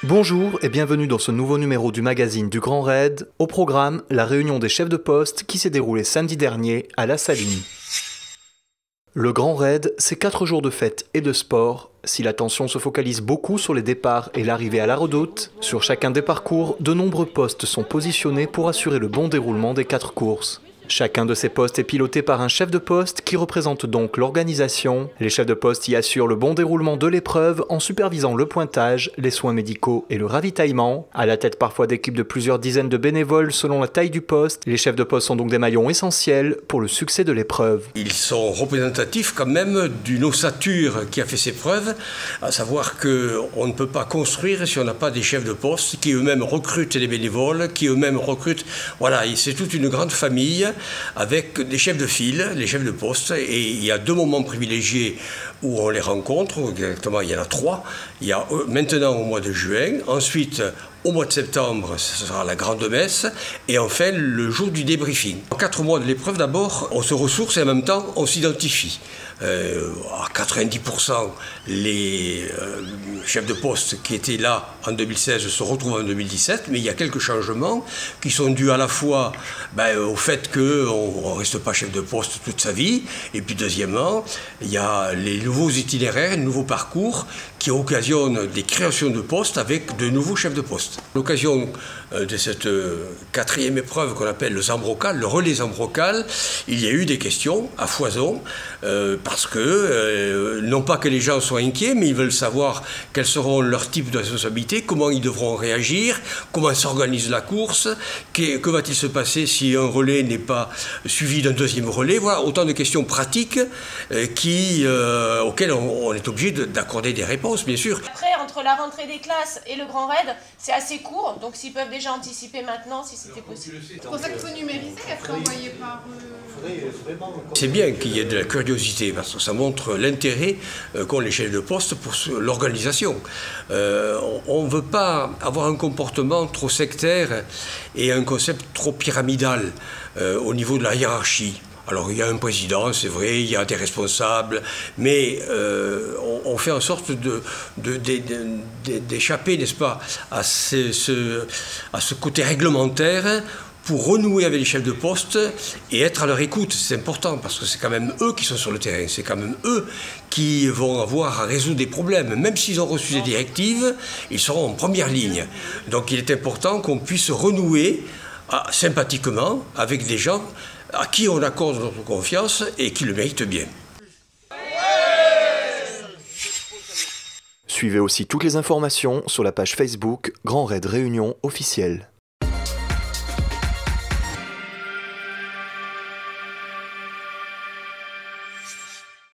Bonjour et bienvenue dans ce nouveau numéro du magazine du Grand Raid. Au programme, la réunion des chefs de poste qui s'est déroulée samedi dernier à La Saline. Le Grand Raid, c'est 4 jours de fête et de sport. Si l'attention se focalise beaucoup sur les départs et l'arrivée à la redoute, sur chacun des parcours, de nombreux postes sont positionnés pour assurer le bon déroulement des 4 courses. Chacun de ces postes est piloté par un chef de poste qui représente donc l'organisation. Les chefs de poste y assurent le bon déroulement de l'épreuve en supervisant le pointage, les soins médicaux et le ravitaillement. À la tête parfois d'équipes de plusieurs dizaines de bénévoles selon la taille du poste, les chefs de poste sont donc des maillons essentiels pour le succès de l'épreuve. Ils sont représentatifs quand même d'une ossature qui a fait ses preuves, à savoir qu'on ne peut pas construire si on n'a pas des chefs de poste qui eux-mêmes recrutent des bénévoles, qui eux-mêmes recrutent. Voilà, c'est toute une grande famille avec des chefs de file, les chefs de poste, et il y a 2 moments privilégiés où on les rencontre, exactement il y en a 3, il y a maintenant au mois de juin, ensuite au mois de septembre ce sera la grande messe, et enfin le jour du débriefing. En 4 mois de l'épreuve d'abord, on se ressource et en même temps on s'identifie. À 90%, les chefs de poste qui étaient là en 2016 se retrouvent en 2017, mais il y a quelques changements qui sont dus à la fois au fait qu'on ne reste pas chef de poste toute sa vie, et puis deuxièmement, il y a les nouveaux itinéraires, les nouveaux parcours qui occasionnent des créations de postes avec de nouveaux chefs de poste. À l'occasion de cette 4e épreuve qu'on appelle le Zambrocal, le relais Zambrocal, il y a eu des questions à foison, parce que, non pas que les gens soient inquiets, mais ils veulent savoir quels seront leurs types de responsabilités, comment ils devront réagir, comment s'organise la course, que va-t-il se passer si un relais n'est pas suivi d'un 2e relais. Voilà, autant de questions pratiques auxquelles on est obligé d'accorder des réponses, bien sûr. Après, entre la rentrée des classes et le Grand Raid, c'est assez court, donc s'ils peuvent déjà anticiper maintenant, si c'était possible. C'est pour ça qu'il faut numériser, après envoyer par... C'est bien qu'il y ait de la curiosité, parce que ça montre l'intérêt qu'ont les chefs de poste pour l'organisation. On ne veut pas avoir un comportement trop sectaire et un concept trop pyramidal au niveau de la hiérarchie. Alors il y a un président, c'est vrai, il y a des responsables, mais on fait en sorte d'échapper, n'est-ce pas, à ce côté réglementaire pour renouer avec les chefs de poste et être à leur écoute. C'est important parce que c'est quand même eux qui sont sur le terrain, c'est quand même eux qui vont avoir à résoudre des problèmes. Même s'ils ont reçu des directives, ils seront en première ligne. Donc il est important qu'on puisse renouer sympathiquement avec des gens à qui on accorde notre confiance et qui le méritent bien. Suivez aussi toutes les informations sur la page Facebook Grand Raid Réunion officielle.